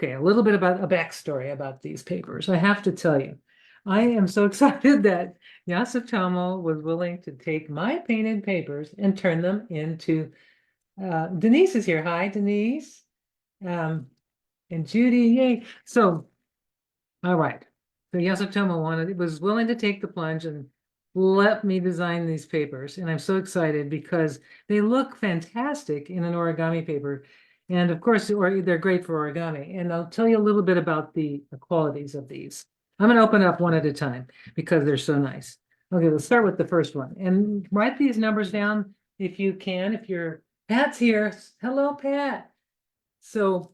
Okay, a little bit about a backstory about these papers. I have to tell you, I am so excited that Yasutomo was willing to take my painted papers and turn them into Denise is here. Hi, Denise. Um, and Judy, yay. So, all right. So Yasutomo was willing to take the plunge and let me design these papers. And I'm so excited because they look fantastic in an origami paper. And of course, they're great for origami. And I'll tell you a little bit about the qualities of these. I'm going to open up one at a time because they're so nice. Okay, let's start with the first one. And write these numbers down if you can. Pat's here. Hello, Pat. So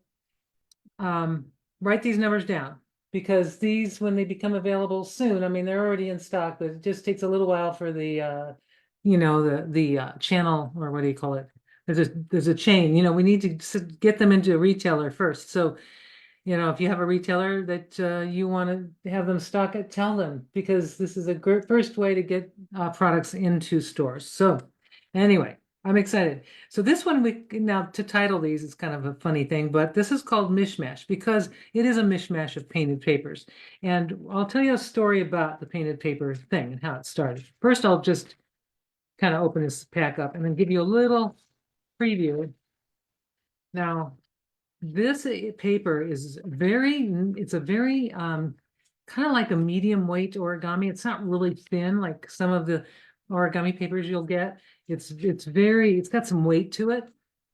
write these numbers down because these, when they become available soon, I mean, they're already in stock, but it just takes a little while for the, the channel, or what do you call it? There's a chain, we need to get them into a retailer first. So, if you have a retailer that you want to have them stock it, tell them, because this is a great first way to get products into stores. So anyway, I'm excited. So this one, now to title these is kind of a funny thing, but this is called Mishmash because it is a mishmash of painted papers. And I'll tell you a story about the painted paper thing and how it started. First, I'll just kind of open this pack up and then give you a little preview. Now, this paper is it's a very kind of like a medium weight origami. It's not really thin like some of the origami papers you'll get. It's got some weight to it.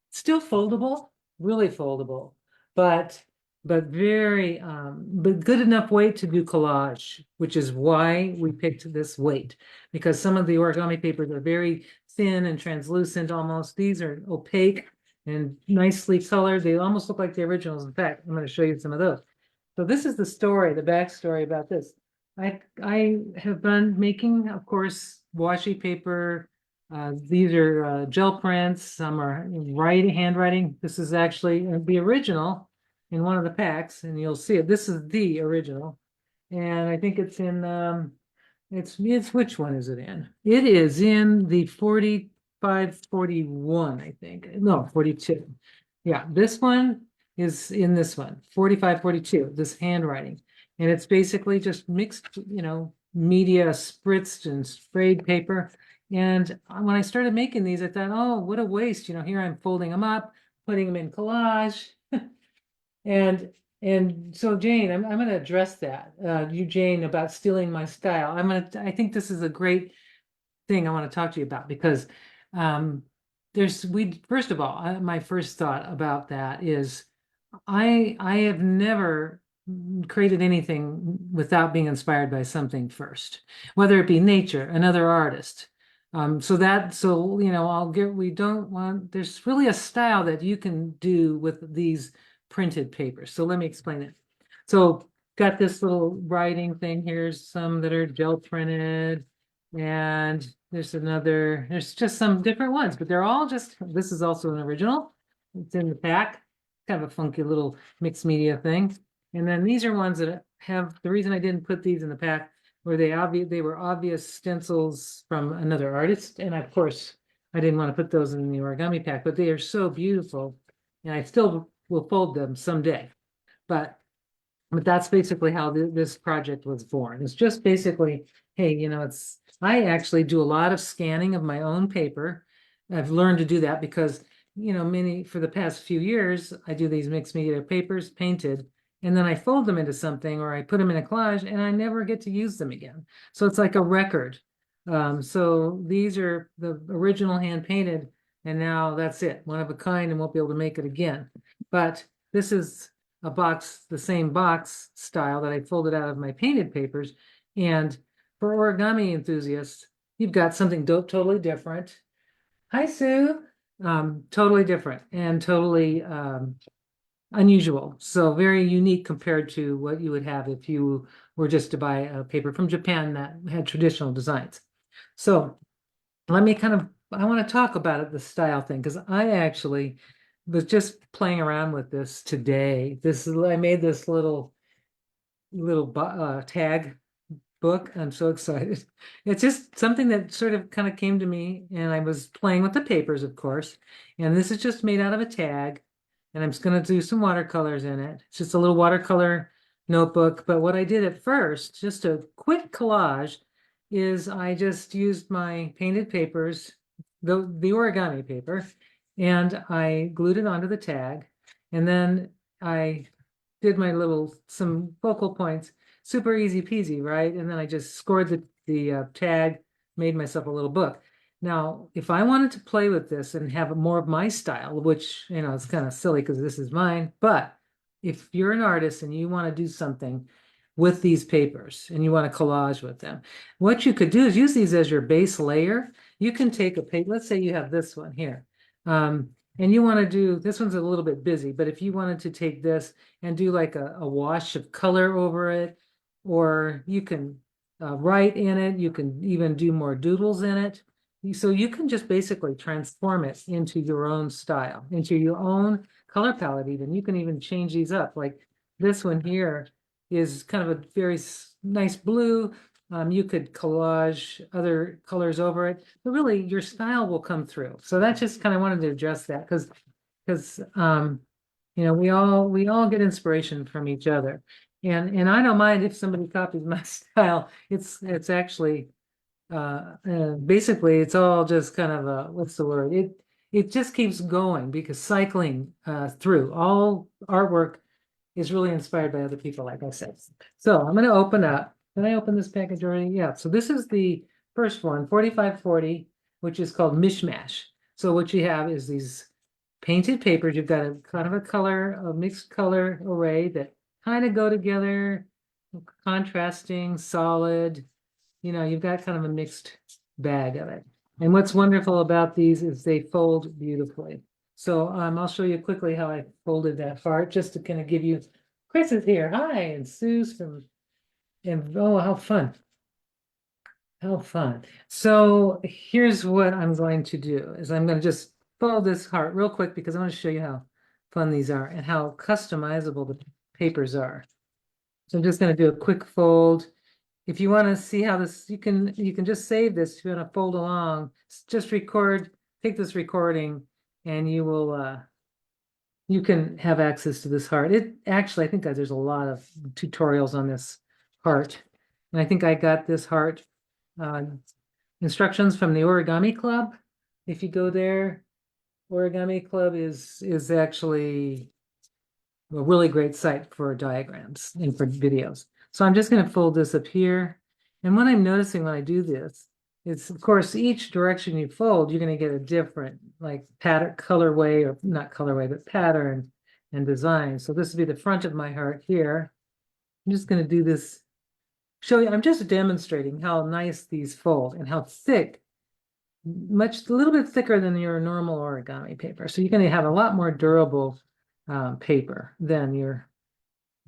Still foldable, really foldable, but but good enough weight to do collage, which is why we picked this weight, because some of the origami papers are very thin and translucent almost. These are opaque and nicely colored. They almost look like the originals. In fact, I'm going to show you some of those. So this is the backstory about this. I have been making, of course, washi paper. These are gel prints. Some are handwriting. This is actually the original in one of the packs, and you'll see it. This is the original, and I think it's in it's which one is it in? It is in the 4541, I think. No, 42. Yeah, this one is in this one, 4542, this handwriting. And it's basically just mixed, media spritzed and sprayed paper. And when I started making these, I thought, oh, what a waste. Here I'm folding them up, putting them in collage. And so Jane, I'm going to address that. You, Jane, about stealing my style. I think this is a great thing I want to talk to you about because first of all, my first thought about that is I have never created anything without being inspired by something first, whether it be nature, another artist. There's really a style that you can do with these printed papers. So let me explain it. So got this little writing thing. Here's some that are gel printed, and there's just some different ones, but they're all this is also an original. It's in the pack, kind of a funky little mixed media thing. And then these are ones that the reason I didn't put these in the pack were they were obvious stencils from another artist. And of course, I didn't want to put those in the origami pack, but they are so beautiful. And I still will fold them someday. But that's basically how this project was born. It's just basically, hey, I actually do a lot of scanning of my own paper. I've learned to do that because, for the past few years, I do these mixed media papers painted, and then I fold them into something or I put them in a collage and I never get to use them again. So it's like a record. So these are the original hand painted, and now that's it, one of a kind, and won't be able to make it again. But this is the same box style that I folded out of my painted papers. And for origami enthusiasts, you've got something totally different. Hi, Sue. Totally different and totally unusual. So very unique compared to what you would have if you were just to buy a paper from Japan that had traditional designs. So I want to talk about it, the style thing, because I actually was just playing around with this today. I made this little tag book. I'm so excited. It's just something that sort of kind of came to me, and I was playing with the papers, of course. And this is just made out of a tag. and I'm just going to do some watercolors in it. It's just a little watercolor notebook. But what I did at first, just a quick collage, is I just used my painted papers, the origami paper, and I glued it onto the tag. And then I did my some focal points, super easy peasy, right? And then I just scored the tag, made myself a little book. Now, if I wanted to play with this and have more of my style, which, it's kind of silly because this is mine, but if you're an artist and you want to do something with these papers and you want to collage with them, what you could do is use these as your base layer. You can take a paper, let's say you have this one here. And you want to do, this one's a little bit busy, but if you wanted to take this and do like a wash of color over it, or you can write in it, you can even do more doodles in it. So you can just basically transform it into your own style, into your own color palette even. You can even change these up. Like this one here is kind of a very nice blue. You could collage other colors over it, but really your style will come through. So that's just kind of wanted to address that because we all get inspiration from each other. And I don't mind if somebody copies my style. It's actually basically it's all just kind of a, what's the word? It just keeps going because cycling through all artwork is really inspired by other people, like I said. So I'm going to open up. Did I open this package already? Yeah. So this is the first one, 4540, which is called Mishmash. So what you have is these painted papers. You've got a kind of a mixed color array that kind of go together, contrasting, solid. You've got kind of a mixed bag of it. And what's wonderful about these is they fold beautifully. So I'll show you quickly how I folded that heart, just to kind of give you, Chris is here. Hi, and Sue's and oh, how fun. How fun. So here's what I'm going to do is I'm going to just fold this heart real quick because I want to show you how fun these are and how customizable the papers are. So I'm just going to do a quick fold. If you want to see how this, you can just save this. If you want to fold along, just take this recording and you can have access to this heart. It actually, I think that there's a lot of tutorials on this heart. And I think I got this heart instructions from the Origami Club. If you go there, Origami Club is actually a really great site for diagrams and for videos. So I'm just going to fold this up here. And what I'm noticing when I do this is, of course, each direction you fold, you're going to get a different like pattern, colorway, or not colorway, but pattern and design. So this would be the front of my heart here. I'm just going to do this, show you, I'm just demonstrating how nice these fold and how thick, a little bit thicker than your normal origami paper. So you're going to have a lot more durable paper than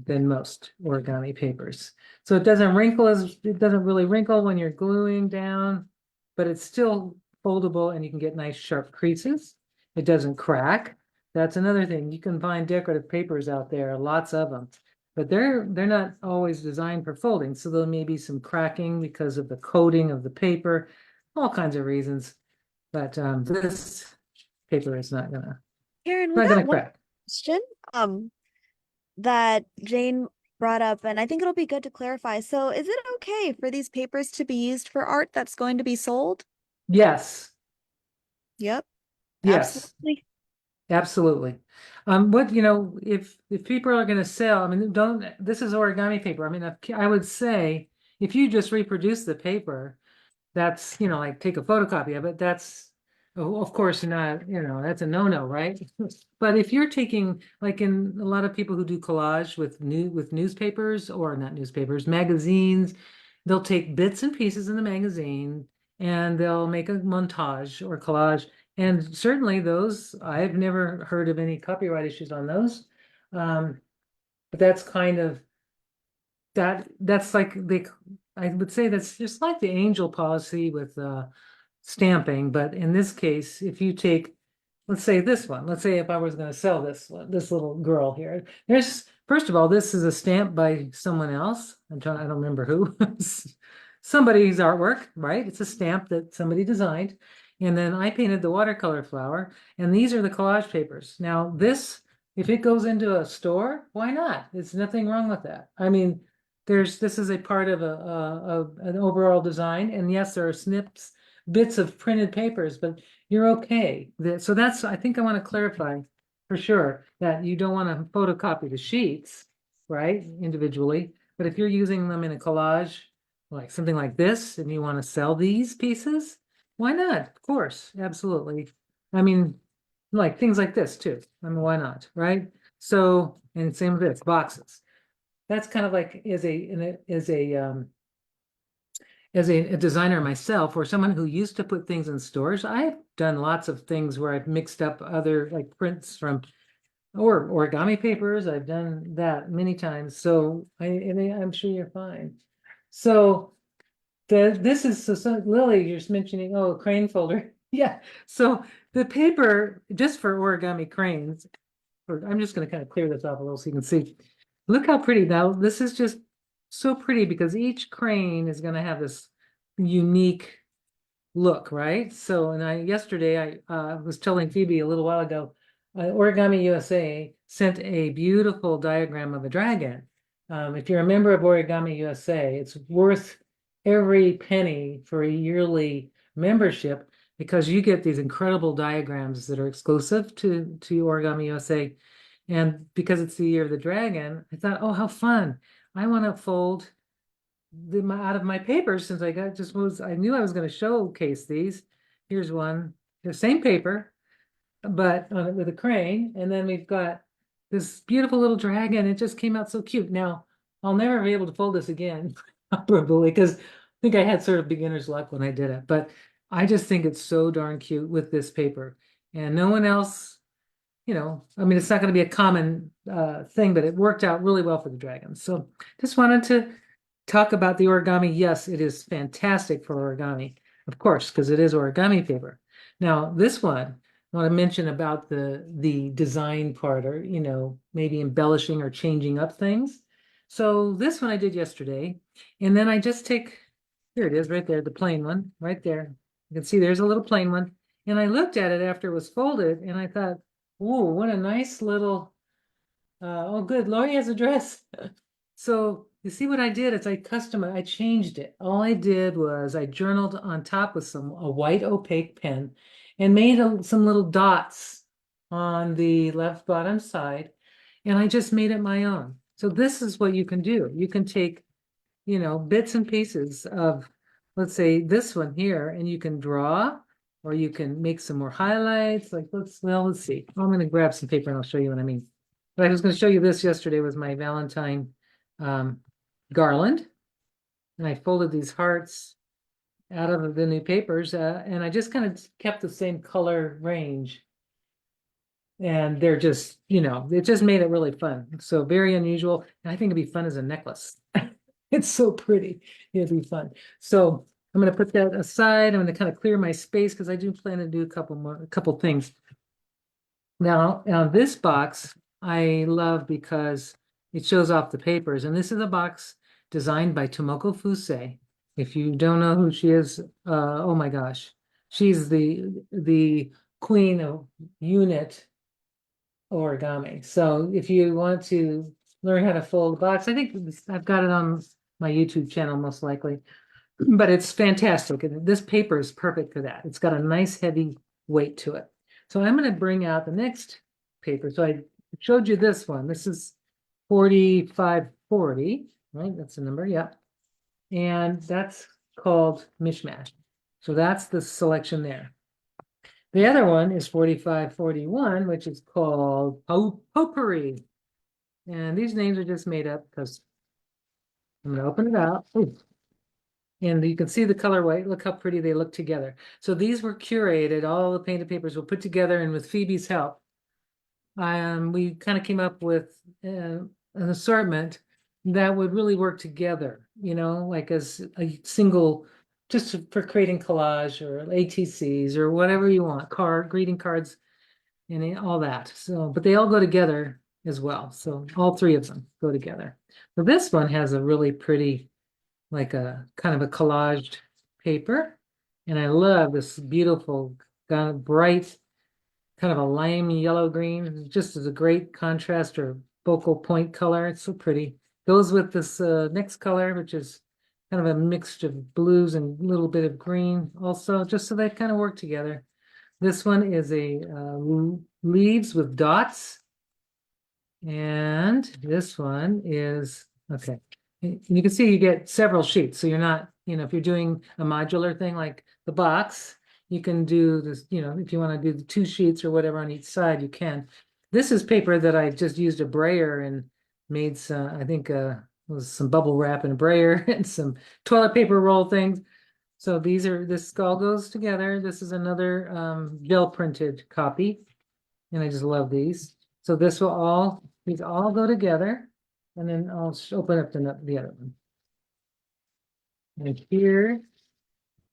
most origami papers. So it doesn't really wrinkle when you're gluing down, but it's still foldable and you can get nice sharp creases. It doesn't crack. That's another thing. You can find decorative papers out there, lots of them, but they're not always designed for folding. So there may be some cracking because of the coating of the paper, all kinds of reasons. But this paper is not Karen, we gonna got one crack. question that Jane brought up, and I think it'll be good to clarify. So, is it okay for these papers to be used for art that's going to be sold? Yes, Yep, yes. absolutely. Absolutely. If people are going to sell, I mean, this is origami paper. I mean, I would say if you just reproduce the paper, that's, like take a photocopy of it, that's, of course, not, that's a no-no, right? But if you're taking, like in a lot of people who do collage with newspapers, or not newspapers, magazines, they'll take bits and pieces in the magazine and they'll make a montage or collage. And certainly those, I've never heard of any copyright issues on those. But that's kind of that's like I would say that's just like the angel policy with stamping. But in this case, if you take, let's say this one, let's say if I was going to sell this little girl here, first of all, this is a stamp by someone else. I don't remember who. Somebody's artwork, right? It's a stamp that somebody designed. And then I painted the watercolor flower, and these are the collage papers. Now, this if it goes into a store, why not? There's nothing wrong with that. I mean, this is a part of an overall design, and yes, there are snips, bits of printed papers, but you're okay. So that's, I think I want to clarify for sure that you don't want to photocopy the sheets, right, individually. But if you're using them in a collage, like something like this, and you want to sell these pieces, why not? Of course, absolutely. I mean, like things like this too. I mean, why not, right? So, and same with this, boxes. That's kind of like as a designer myself, or someone who used to put things in stores, I've done lots of things where I've mixed up other like prints from or origami papers. I've done that many times. So I'm sure you're fine. So this is so Lily, you're just mentioning, oh, crane folder. Yeah. So the paper just for origami cranes, or I'm just going to kind of clear this off a little so you can see. Look how pretty. Now, this is just so pretty because each crane is going to have this unique look, right? So, and yesterday I was telling Phoebe a little while ago, Origami USA sent a beautiful diagram of a dragon. If you're a member of Origami USA, it's worth every penny for a yearly membership because you get these incredible diagrams that are exclusive to Origami USA. And because it's the year of the dragon, I thought, oh, how fun. I want to fold out of my papers since I knew I was going to showcase these. Here's one, the same paper, but on it with a crane. And then we've got this beautiful little dragon. It just came out so cute. Now, I'll never be able to fold this again, probably, because I think I had sort of beginner's luck when I did it. But I just think it's so darn cute with this paper. And no one else, I mean, it's not going to be a common thing, but it worked out really well for the dragons. So just wanted to talk about the origami. Yes, it is fantastic for origami, of course, because it is origami paper. Now, this one, I want to mention about the design part, or maybe embellishing or changing up things. So this one I did yesterday, and then I just take, here it is right there, the plain one right there. You can see there's a little plain one. And I looked at it after it was folded, and I thought, oh, what a nice little, oh, good, Lori has a dress. So you see what I did is I changed it. All I did was I journaled on top with a white opaque pen and made some little dots on the left bottom side. And I just made it my own. So this is what you can do. You can take, bits and pieces of, let's say this one here, and you can draw, or you can make some more highlights. Like, let's see. I'm going to grab some paper and I'll show you what I mean. But I was going to show you this yesterday was my Valentine garland. And I folded these hearts out of the new papers, and I just kind of kept the same color range. And they're just, it just made it really fun. So very unusual. And I think it'd be fun as a necklace. It's so pretty. It'd be fun. So I'm going to put that aside. I'm going to kind of clear my space because I do plan to do a couple things. Now, this box I love because it shows off the papers. And this is a box designed by Tomoko Fusei. If you don't know who she is, oh my gosh. She's the queen of unit origami. So if you want to learn how to fold a box, I think I've got it on my YouTube channel most likely, but it's fantastic. And this paper is perfect for that. It's got a nice heavy weight to it. So I'm going to bring out the next paper. So I showed you this one. This is 4540, right? That's the number, yeah. And that's called Mishmash. So that's the selection there. The other one is 4541, which is called Pourri. And these names are just made up because I'm going to open it out. Ooh. And you can see the color white. Look how pretty they look together. So these were curated. All the painted papers were put together, and with Phoebe's help, we kind of came up with an assortment that would really work together, like as a single, just for creating collage or ATCs or whatever you want, greeting cards and all that. So, but they all go together as well. So all three of them go together. So this one has a really pretty, like a kind of a collaged paper. And I love this beautiful, kind of bright, kind of a lime yellow green, just as a great contrast or focal point color. It's so pretty. Goes with this next color, which is kind of a mixture of blues and a little bit of green also, just so they kind of work together. This one is a leaves with dots. And this one is, okay. You can see you get several sheets. So you're not, if you're doing a modular thing like the box, you can do this, if you want to do the 2 sheets or whatever on each side, you can. This is paper that I just used a brayer and made some, I think was some bubble wrap and a brayer and some toilet paper roll things. So this all goes together. This is another gel printed copy. And I just love these. So these all go together. And then I'll open up the other one. And here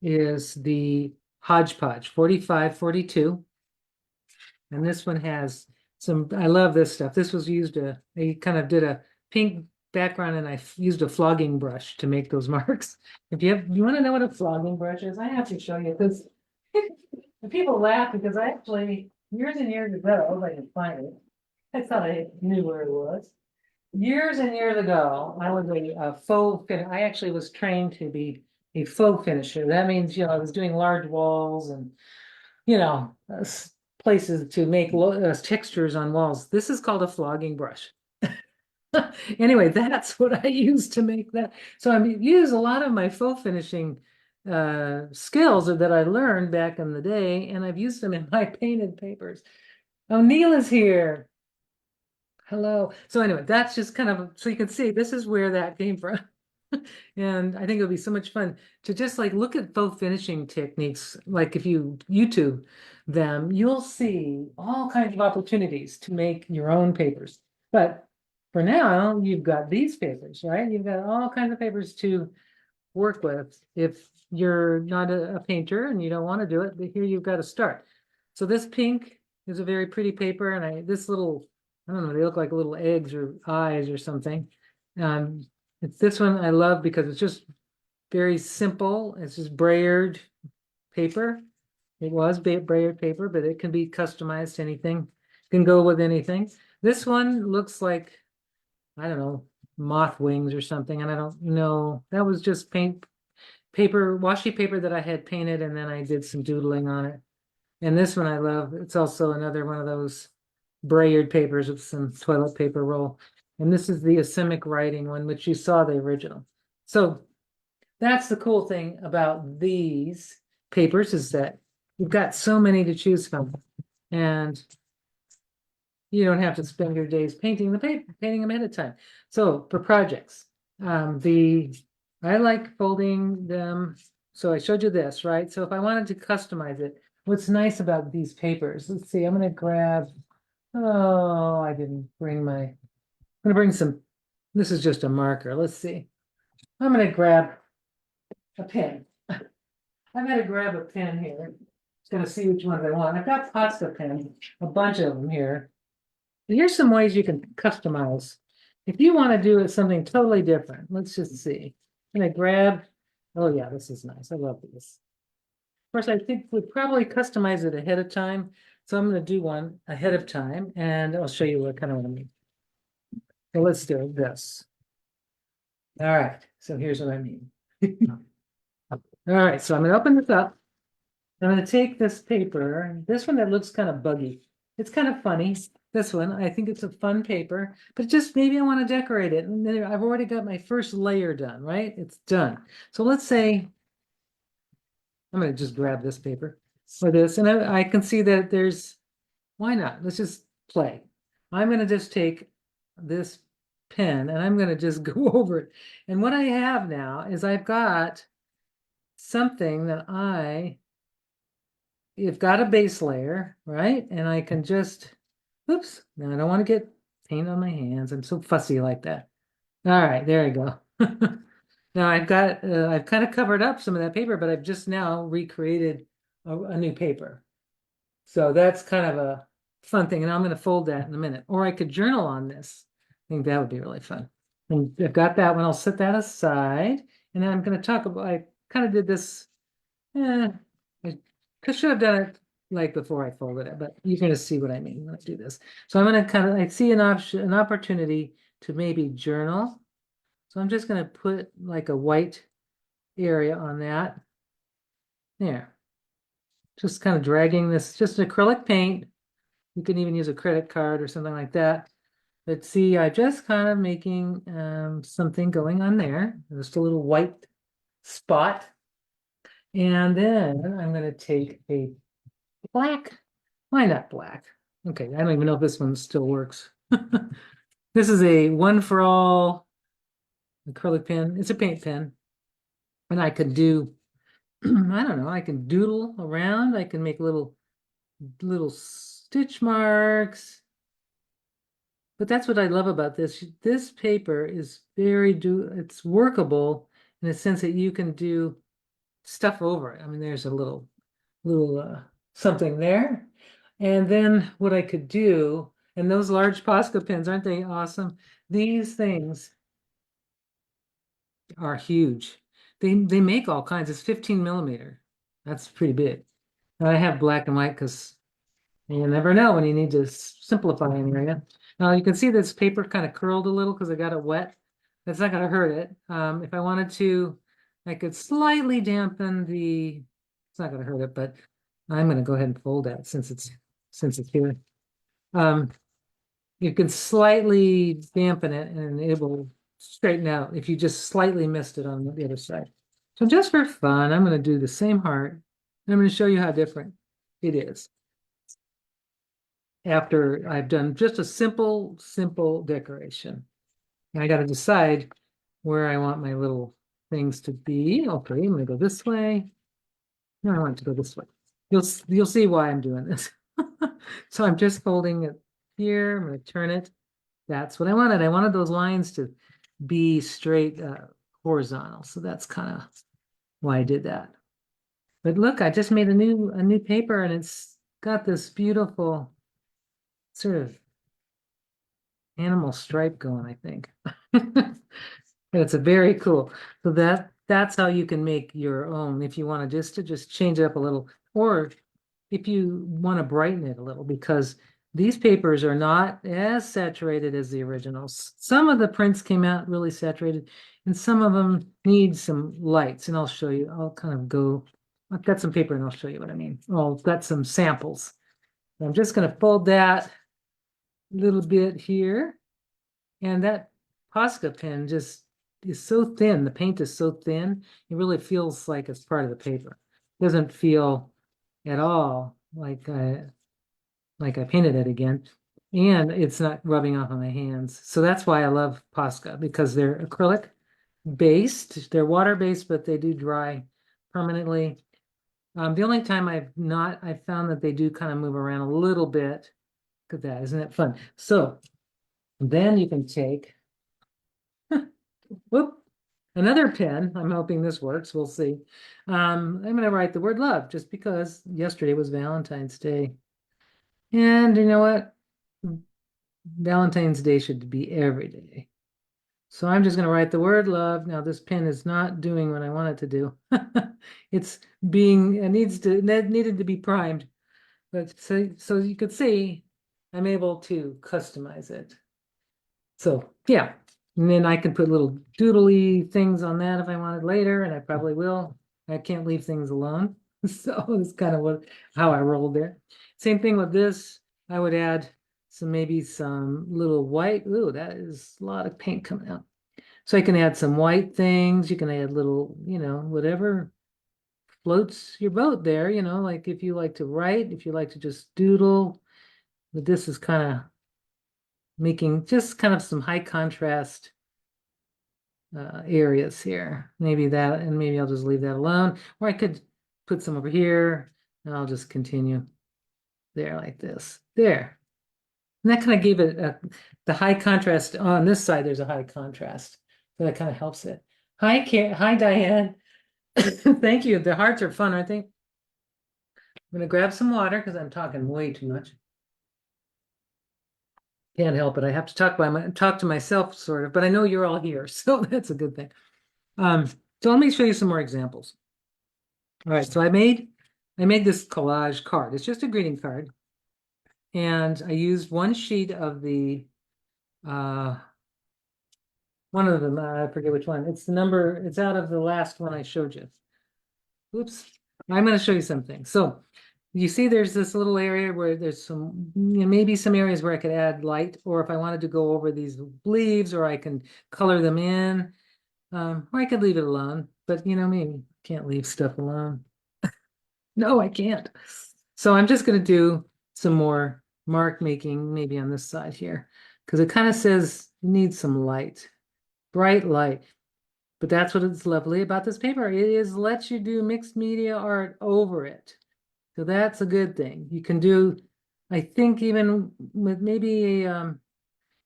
is the Hodgepodge 4542. And this one has I love this stuff. This was used, they kind of did a pink background and I used a flogging brush to make those marks. If you want to know what a flogging brush is, I have to show you because people laugh because I actually, years and years ago, if I can find it, I thought I knew where it was. Years and years ago, I was a faux I actually was trained to be a faux finisher. That means, I was doing large walls and, places to make textures on walls. This is called a flogging brush. Anyway, that's what I use to make that. So I use a lot of my faux finishing skills that I learned back in the day, and I've used them in my painted papers. Oh, Neil is here. Hello. So anyway, that's just kind of, so you can see this is where that came from. And I think it'll be so much fun to just like look at faux finishing techniques. Like if you YouTube them, you'll see all kinds of opportunities to make your own papers. But for now, you've got these papers, right? You've got all kinds of papers to work with. If you're not a painter and you don't want to do it, but here you've got to start. So this pink is a very pretty paper, and this little, I don't know, they look like little eggs or eyes or something. This one I love because it's just very simple. It's just brayered paper. It was brayered paper, but it can be customized to anything. It can go with anything. This one looks like, I don't know, moth wings or something, and I don't know. That was just washi paper that I had painted, and then I did some doodling on it. And this one I love. It's also another one of those brayered papers with some toilet paper roll. And this is the asemic writing one, which you saw the original. So that's the cool thing about these papers is that you've got so many to choose from. And you don't have to spend your days painting the paper, painting them ahead of time. So for projects, I like folding them. So I showed you this, right? So if I wanted to customize it, what's nice about these papers, let's see, I'm going to grab, oh, I didn't bring I'm going to bring some, this is just a marker. Let's see. I'm going to grab a pen. I'm going to grab a pen here. Just going to see which ones I want. I've got pasta pens, a bunch of them here. Here's some ways you can customize. If you want to do something totally different, let's just see. I'm going to grab, oh yeah, this is nice. I love this. Of course, I think we'd probably customize it ahead of time. So I'm going to do one ahead of time and I'll show you what kind of what I mean. So let's do this. All right, so here's what I mean. All right, so I'm going to open this up. I'm going to take this paper, this one that looks kind of buggy. It's kind of funny. This one, I think it's a fun paper, but just maybe I want to decorate it. And then I've already got my first layer done, right? It's done. So let's say, I'm going to just grab this paper for this. And I can see that why not? Let's just play. I'm going to just take this pen and I'm going to just go over it. And what I have now is I've got something that you've got a base layer, right? And I can just, oops, now I don't want to get paint on my hands. I'm so fussy like that. All right, there you go. Now I've kind of covered up some of that paper, but I've just now recreated a new paper. So that's kind of a fun thing. And I'm going to fold that in a minute. Or I could journal on this. I think that would be really fun. And I've got that one. I'll set that aside. And then I'm going to talk about, I kind of did this. I should have done it like before I folded it, but you're gonna see what I mean when I do this. So I'm gonna kind of, I see an option, an opportunity to maybe journal. So I'm just gonna put like a white area on that. There. Just kind of dragging this, just acrylic paint. You can even use a credit card or something like that. But see, I just kind of making something going on there. Just a little white spot. And then I'm going to take a black. Why not black? Okay, I don't even know if this one still works. This is a one for all acrylic pen. It's a paint pen. And I could do, I don't know, I can doodle around. I can make little stitch marks. But that's what I love about this. This paper is it's workable in the sense that you can do stuff over it. I mean, there's a little something there. And then what I could do, and those large Posca pens, aren't they awesome? These things are huge. They make all kinds. It's 15 millimeter. That's pretty big. And I have black and white because you never know when you need to simplify an area. Now you can see this paper kind of curled a little because I got it wet. That's not going to hurt it. If I wanted to, I could slightly dampen it's not going to hurt it, but I'm going to go ahead and fold that since it's here. You can slightly dampen it and it will straighten out if you just slightly missed it on the other side. So just for fun, I'm going to do the same heart. And I'm going to show you how different it is after I've done just a simple decoration. And I got to decide where I want my little things to be. Okay, I'm going to go this way. No, I want it to go this way. You'll see why I'm doing this. So I'm just folding it here. I'm going to turn it. That's what I wanted. I wanted those lines to be straight horizontal. So that's kind of why I did that. But look, I just made a new paper and it's got this beautiful sort of animal stripe going, I think. It's a very cool. So that's how you can make your own if you want to just change it up a little, or if you want to brighten it a little, because these papers are not as saturated as the originals. Some of the prints came out really saturated, and some of them need some lights. And I'll show you. I'll kind of go. I've got some paper, and I'll show you what I mean. Oh, I've got some samples. I'm just going to fold that little bit here, and that Posca pen just is so thin. The paint is so thin, it really feels like it's part of the paper. It doesn't feel at all like I painted it again, and it's not rubbing off on my hands. So that's why I love Posca, because they're acrylic based, they're water based, but they do dry permanently. The only time I've found that they do kind of move around a little bit. Look at that, isn't it fun? So then you can take, whoop, another pen. I'm hoping this works. We'll see. I'm going to write the word love just because yesterday was Valentine's Day. And you know what? Valentine's Day should be every day. So I'm just going to write the word love. Now this pen is not doing what I want it to do. It needed to be primed. But so you could see I'm able to customize it. So yeah, and then I can put little doodly things on that if I wanted later, and I probably will. I can't leave things alone. So it's kind of how I rolled there. Same thing with this. I would add maybe some little white. Ooh, that is a lot of paint coming out. So I can add some white things. You can add little, whatever floats your boat there, like if you like to write, if you like to just doodle. But this is kind of making just kind of some high contrast areas here. Maybe that, and maybe I'll just leave that alone. Or I could put some over here, and I'll just continue there like this. There. And that kind of gave it the high contrast. On this side, there's a high contrast. So that kind of helps it. Hi, Diane. Thank you. The hearts are fun, aren't they? I'm going to grab some water because I'm talking way too much. Can't help it. I have to talk to myself, sort of, but I know you're all here, so that's a good thing. So let me show you some more examples. All right, so I made I made this collage card. It's just a greeting card. And I used one sheet of the one of them, I forget which one. It's the number, it's out of the last one I showed you. Oops. I'm going to show you something. So you see there's this little area where there's some, maybe some areas where I could add light, or if I wanted to go over these leaves, or I can color them in, or I could leave it alone. But you know me, can't leave stuff alone. No, I can't. So I'm just going to do some more mark making, maybe on this side here, because it kind of says it needs some light, bright light. But that's what is lovely about this paper. It is lets you do mixed media art over it. So that's a good thing. You can do, I think even with maybe a,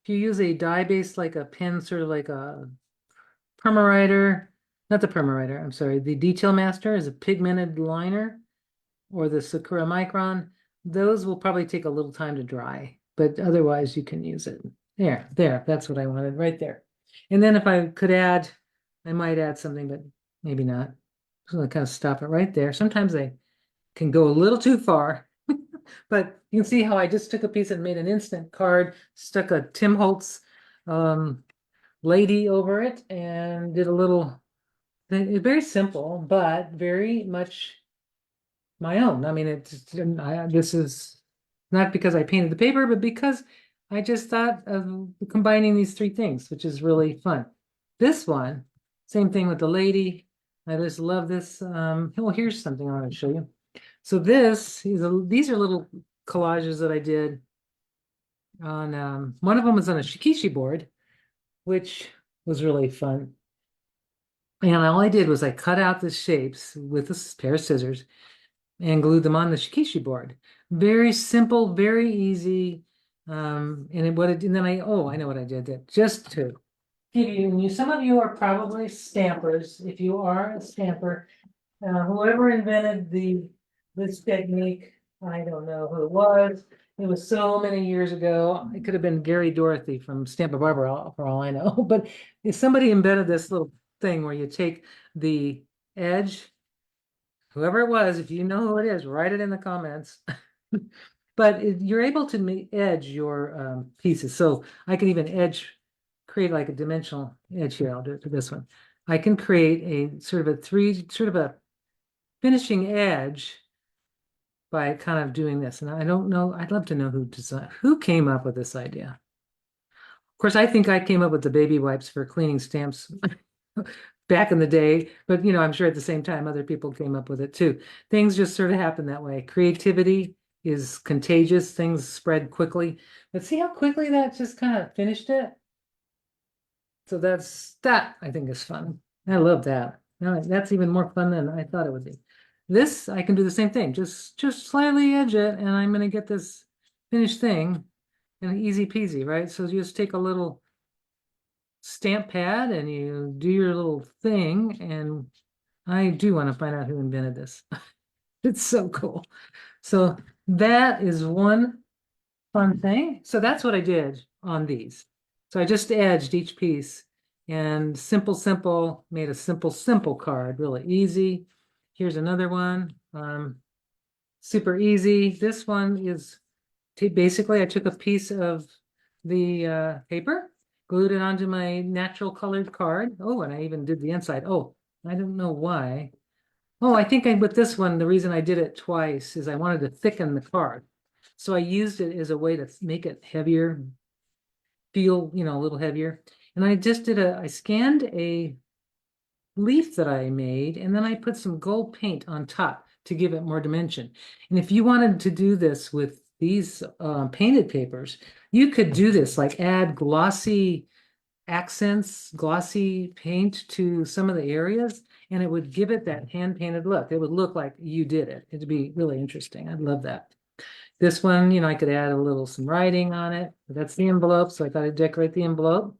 if you use a dye base like a pen, sort of like a permawriter, not the permawriter, I'm sorry, the Detail Master is a pigmented liner, or the Sakura Micron. Those will probably take a little time to dry, but otherwise you can use it. There, that's what I wanted right there. And then if I could add, I might add something, but maybe not. So I kind of stop it right there. Sometimes I can go a little too far, but you can see how I just took a piece and made an instant card, stuck a Tim Holtz lady over it, and did a little thing. It's very simple, but very much my own. I mean, this is not because I painted the paper, but because I just thought of combining these three things, which is really fun. This one, same thing with the lady. I just love this. Well, here's something I want to show you. So these are little collages that I did on, one of them was on a shikishi board, which was really fun. And all I did was I cut out the shapes with a pair of scissors and glued them on the shikishi board. Very simple, very easy. And then I know what I did that just to give you, some of you are probably stampers. If you are a stamper, whoever invented this technique, I don't know who it was. It was so many years ago. It could have been Gary Dorothy from Stamp a Barber, for all I know. But if somebody invented this little thing where you take the edge, whoever it was, if you know who it is, write it in the comments. But you're able to edge your pieces. So I can even create like a dimensional edge here. I'll do it to this one. I can create a sort of a finishing edge by kind of doing this. And I don't know, I'd love to know who came up with this idea. Of course, I think I came up with the baby wipes for cleaning stamps back in the day, but I'm sure at the same time other people came up with it too. Things just sort of happen that way. Creativity is contagious. Things spread quickly. But see how quickly that just kind of finished it? So that I think is fun. I love that. Now that's even more fun than I thought it would be. This, I can do the same thing. Just slightly edge it, and I'm going to get this finished thing, and easy peasy, right? So you just take a little stamp pad and you do your little thing, and I do want to find out who invented this. It's so cool. So that is one fun thing. So that's what I did on these. So I just edged each piece and simple, made a simple card, really easy. Here's another one, super easy. This one is basically I took a piece of the paper, glued it onto my natural colored card. Oh, and I even did the inside. Oh, I don't know why. Oh, I think with this one, the reason I did it twice is I wanted to thicken the card. So I used it as a way to make it heavier, feel, a little heavier. And I scanned a leaf that I made, and then I put some gold paint on top to give it more dimension. And if you wanted to do this with these painted papers, you could do this, like add glossy accents, glossy paint to some of the areas, and it would give it that hand-painted look. It would look like you did it. It'd be really interesting. I'd love that. This one, I could add some writing on it. That's the envelope, so I thought I'd decorate the envelope.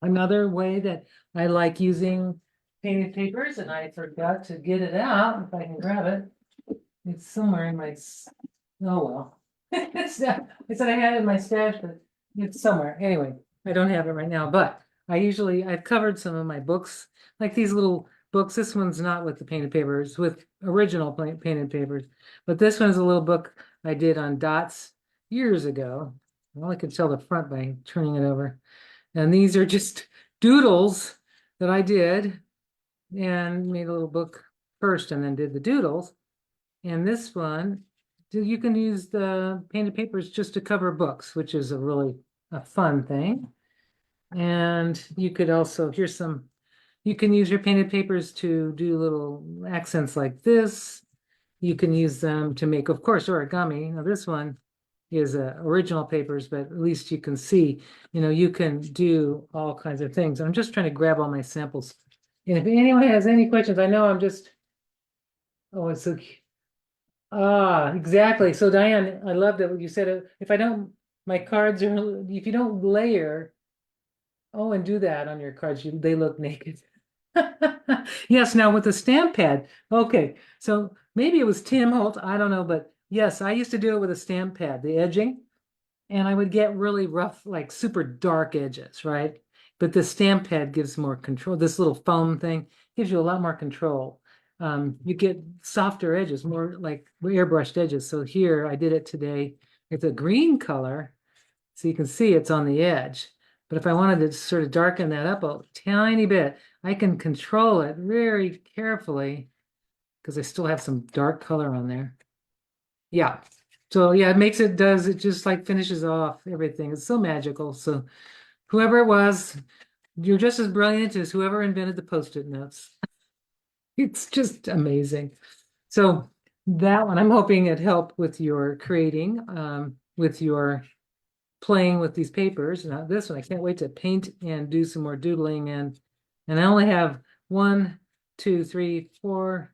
Another way that I like using painted papers, and I forgot to get it out, if I can grab it. It's somewhere in my, oh well. It's not, I said I had it in my stash, but it's somewhere. Anyway, I don't have it right now, but I've covered some of my books, like these little books. This one's not with the painted papers, with original painted papers. But this one is a little book I did on dots years ago. Well, I could tell the front by turning it over. And these are just doodles that I did and made a little book first and then did the doodles. And this one, you can use the painted papers just to cover books, which is a really a fun thing. And you could also, here's some, you can use your painted papers to do little accents like this. You can use them to make, of course, origami. Now this one is original papers, but at least you can see, you can do all kinds of things. I'm just trying to grab all my samples. And if anyone has any questions, I know I'm just, oh, it's so cute. Ah, exactly. So Diane, I love that what you said. If I don't, my cards are, if you don't layer, oh, and do that on your cards, they look naked. Yes, now with the stamp pad. Okay, so maybe it was Tim Holt, I don't know, but yes, I used to do it with a stamp pad, the edging, and I would get really rough, like super dark edges, right? But the stamp pad gives more control. This little foam thing gives you a lot more control. You get softer edges, more like airbrushed edges. So here I did it today. It's a green color, so you can see it's on the edge. But if I wanted to sort of darken that up a tiny bit, I can control it very carefully because I still have some dark color on there. Yeah. So yeah, it just like finishes off everything. It's so magical. So whoever it was, you're just as brilliant as whoever invented the Post-it notes. It's just amazing. So that one, I'm hoping it helped with your creating, with your playing with these papers. Now this one, I can't wait to paint and do some more doodling and I only have 1, 2, 3, 4,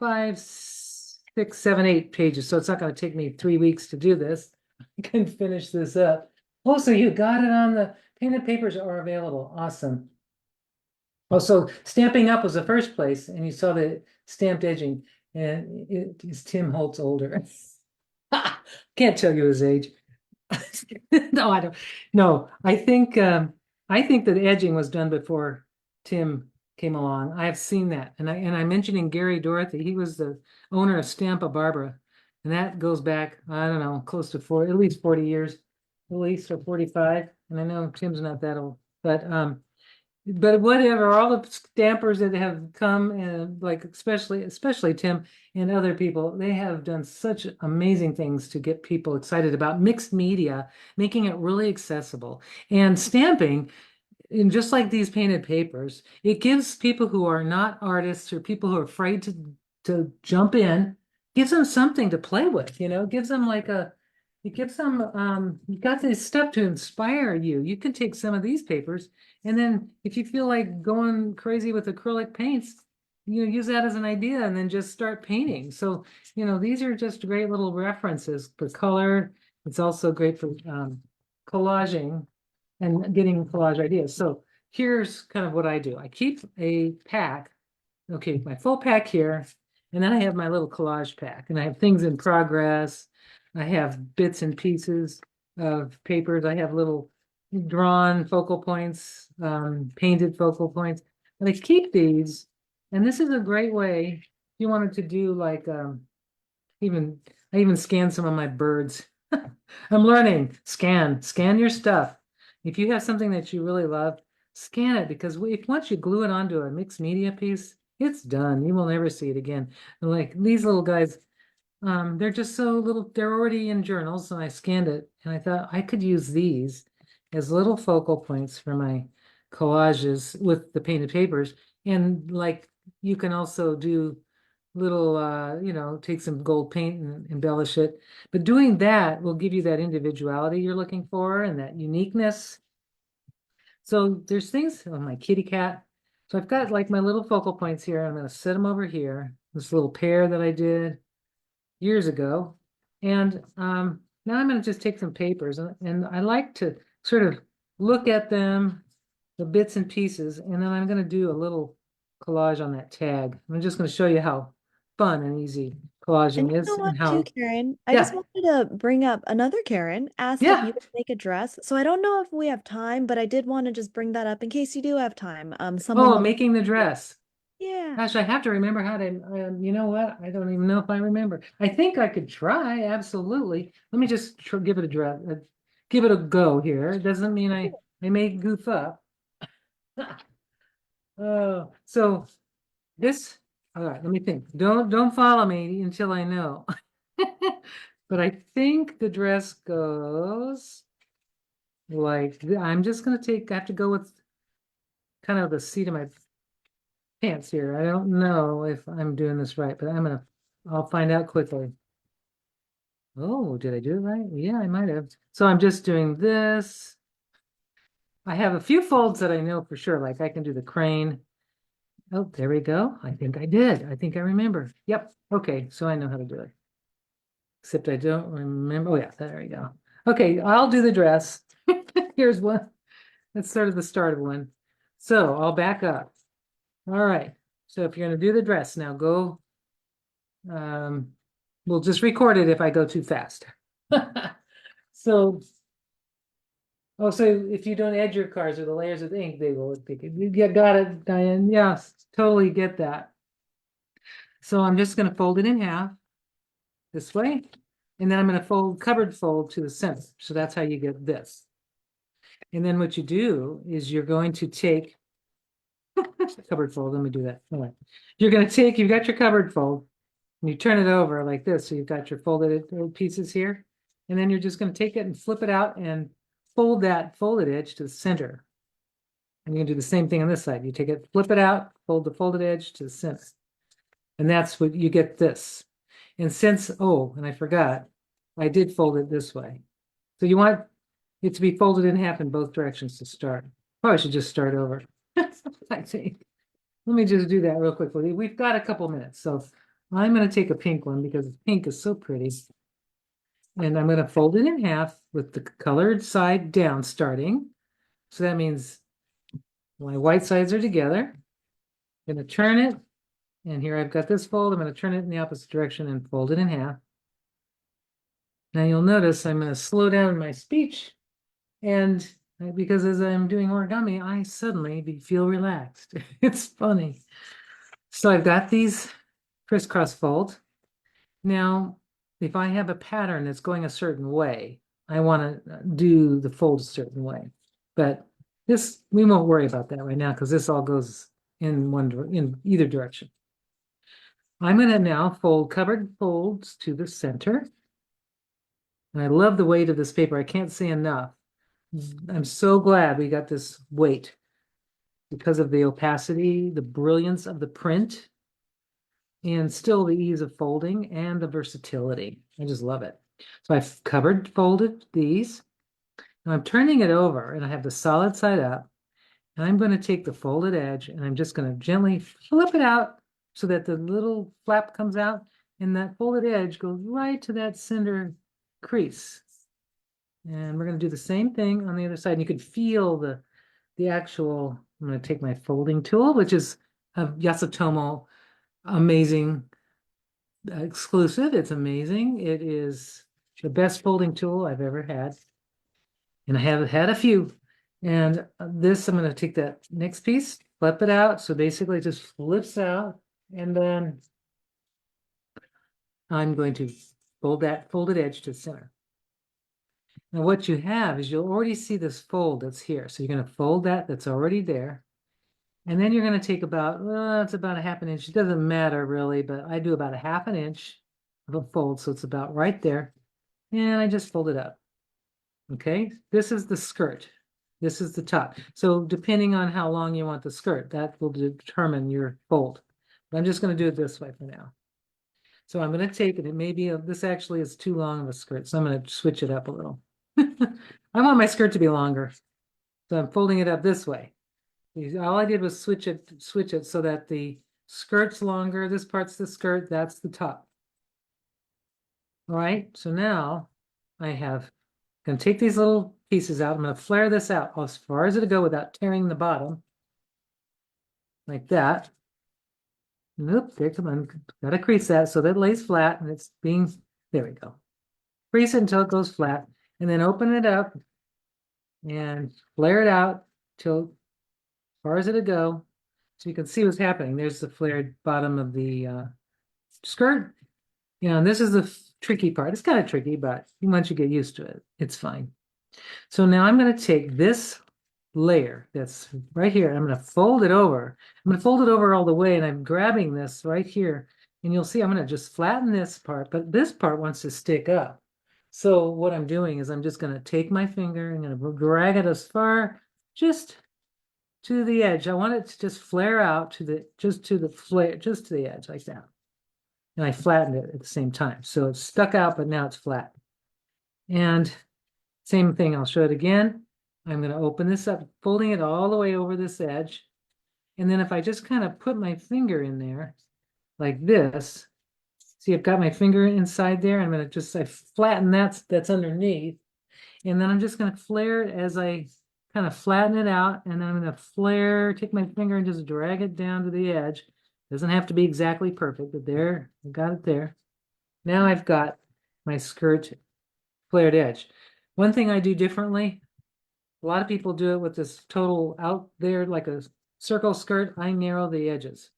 5, 6, 7, 8 pages. So it's not going to take me 3 weeks to do this. I can finish this up. Oh, so you got it on the painted papers are available. Awesome. Oh, so Stamping Up was the first place, and you saw the stamped edging, and it is Tim Holtz older. Can't tell you his age. No, I don't. No, I think that edging was done before Tim came along. I've seen that, and I'm mentioning Gary Dorothy. He was the owner of Stampa Barbara, and that goes back, I don't know, close to at least 40 years, at least, or 45. And I know Tim's not that old, but whatever, all the stampers that have come and like especially Tim and other people, they have done such amazing things to get people excited about mixed media, making it really accessible. And stamping, and just like these painted papers, it gives people who are not artists or people who are afraid to jump in, gives them something to play with, gives them it gives them you got this stuff to inspire you. You can take some of these papers and then if you feel like going crazy with acrylic paints, use that as an idea and then just start painting. So, these are just great little references for color. It's also great for collaging and getting collage ideas. So here's kind of what I do. I keep a pack, okay, my full pack here, and then I have my little collage pack, and I have things in progress. I have bits and pieces of papers. I have little drawn focal points, painted focal points. And I keep these, and this is a great way if you wanted to do like I even scanned some of my birds. I'm learning. Scan your stuff. If you have something that you really love, scan it because if once you glue it onto a mixed media piece, it's done. You will never see it again. And like these little guys, they're just so little, they're already in journals, and I scanned it and I thought I could use these as little focal points for my collages with the painted papers. And like you can also do little take some gold paint and embellish it, but doing that will give you that individuality you're looking for and that uniqueness. So there's things on my kitty cat. So I've got like my little focal points here. I'm going to set them over here, this little pair that I did years ago. And now I'm going to just take some papers and I like to sort of look at them, the bits and pieces, and then I'm going to do a little collage on that tag. I'm just going to show you how fun and easy And collaging you is know and what, too, how, Karen? I just yeah, wanted to bring up another Karen asked if you yeah. would make a dress. So I don't know if we have time, but I did want to just bring that up in case you do have time. Oh, Someone. making the dress. Yeah. Gosh, I have to remember how to, you know what? I don't even know if I remember. I think I could try, absolutely. Let me just give it a try, give it a go here. It doesn't mean I may goof up. Oh, so this, all right, let me think. Don't follow me until I know. But I think the dress goes like, I'm just gonna I have to go with kind of the seat of my pants here. I don't know if I'm doing this right, but I'll find out quickly. Oh, did I do it right? Yeah, I might have. So I'm just doing this. I have a few folds that I know for sure, like I can do the crane. Oh, there we go. I think I did. I think I remember. Yep. Okay, so I know how to do it. Except I don't remember. Oh, yeah, there we go. Okay, I'll do the dress. Here's one. That's sort of the start of one. So I'll back up. All right. So if you're going to do the dress now, go. We'll just record it if I go too fast. So, oh, so if you don't edge your cards or the layers of ink, they will pick it. You got it, Diane. Yes, totally get that. So I'm just going to fold it in half this way. And then I'm going to cupboard fold to the center. So that's how you get this. And then what you do is you're going to take cupboard fold. Let me do that. All right. You're going to take, you've got your cupboard fold and you turn it over like this. So you've got your folded pieces here. And then you're just going to take it and flip it out and fold that folded edge to the center. And you can do the same thing on this side. You take it, flip it out, fold the folded edge to the center. And that's what you get this. And since, oh, and I forgot, I did fold it this way. So you want it to be folded in half in both directions to start. Probably should just start over. I think. Let me just do that real quickly. We've got a couple minutes. So I'm going to take a pink one because pink is so pretty. And I'm going to fold it in half with the colored side down starting. So that means my white sides are together. I'm going to turn it. And here I've got this fold. I'm going to turn it in the opposite direction and fold it in half. Now you'll notice I'm going to slow down my speech. And because as I'm doing origami, I suddenly feel relaxed. It's funny. So I've got these crisscross folds. Now, if I have a pattern that's going a certain way, I want to do the fold a certain way. But this, we won't worry about that right now because this all goes in either direction. I'm going to now fold covered folds to the center. And I love the weight of this paper. I can't say enough. I'm so glad we got this weight because of the opacity, the brilliance of the print, and still the ease of folding and the versatility. I just love it. So I've folded these. Now I'm turning it over and I have the solid side up. And I'm going to take the folded edge and I'm just going to gently flip it out so that the little flap comes out and that folded edge goes right to that center crease. And we're going to do the same thing on the other side. And you can feel the actual, I'm going to take my folding tool, which is a Yasutomo amazing exclusive. It's amazing. It is the best folding tool I've ever had. And I have had a few. And this, I'm going to take that next piece, flip it out. So basically it just flips out. And then I'm going to fold that folded edge to the center. Now what you have is you'll already see this fold that's here. So you're going to fold that's already there. And then you're going to take it's about a half an inch. It doesn't matter really, but I do about a half an inch of a fold. So it's about right there. And I just fold it up. Okay, this is the skirt. This is the top. So depending on how long you want the skirt, that will determine your fold. But I'm just going to do it this way for now. So I'm going to take it. It may be, this actually is too long of a skirt. So I'm going to switch it up a little. I want my skirt to be longer. So I'm folding it up this way. All I did was switch it so that the skirt's longer. This part's the skirt, that's the top. All right, so now I'm going to take these little pieces out. I'm going to flare this out as far as it'll go without tearing the bottom. Like that. Nope, there, come on. Got to crease that so that it lays flat and it's being, there we go. Crease it until it goes flat and then open it up and flare it out till as far as it'll go So you can see what's happening. There's the flared bottom of the skirt. You know, and this is the tricky part. It's kind of tricky, but once you get used to it, it's fine. So now I'm going to take this layer that's right here. I'm going to fold it over. I'm going to fold it over all the way, and I'm grabbing this right here. And you'll see I'm going to just flatten this part, but this part wants to stick up. So what I'm doing is I'm just going to take my finger, I'm going to drag it as far just to the edge. I want it to just flare out to the just to the edge like that. And I flattened it at the same time. So it's stuck out, but now it's flat. And same thing, I'll show it again. I'm going to open this up, folding it all the way over this edge. And then if I just kind of put my finger in there like this, see, I've got my finger inside there. I'm going to just I flatten that's underneath. And then I'm just going to flare it as I kind of flatten it out. And then I'm going to flare, take my finger and just drag it down to the edge. Doesn't have to be exactly perfect, but there, I got it there. Now I've got my skirt flared edge. One thing I do differently, a lot of people do it with this total out there like a circle skirt. I narrow the edges,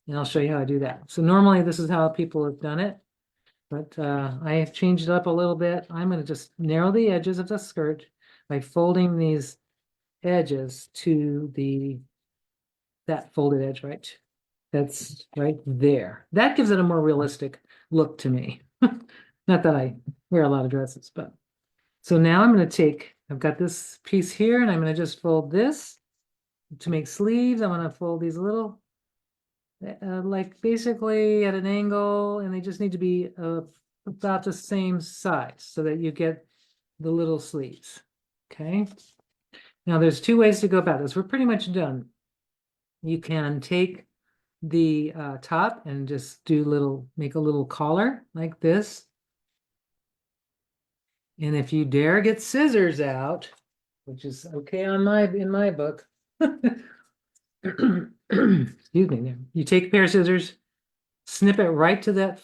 and I'll show you how I do that. So normally this is how people have done it, but I have changed it up a little bit. I'm going to just narrow the edges of the skirt by folding these edges to that folded edge right. That's right there. That gives it a more realistic look to me. Not that I wear a lot of dresses, but. So now I'm going to take, I've got this piece here, and I'm going to just fold this to make sleeves. I'm going to fold these little, like basically at an angle, and they just need to be about the same size so that you get the little sleeves. Okay. Now there's two ways to go about this. We're pretty much done. You can take the top and just make a little collar like this. And if you dare get scissors out, which is okay in my book, excuse me, you take a pair of scissors, snip it right to that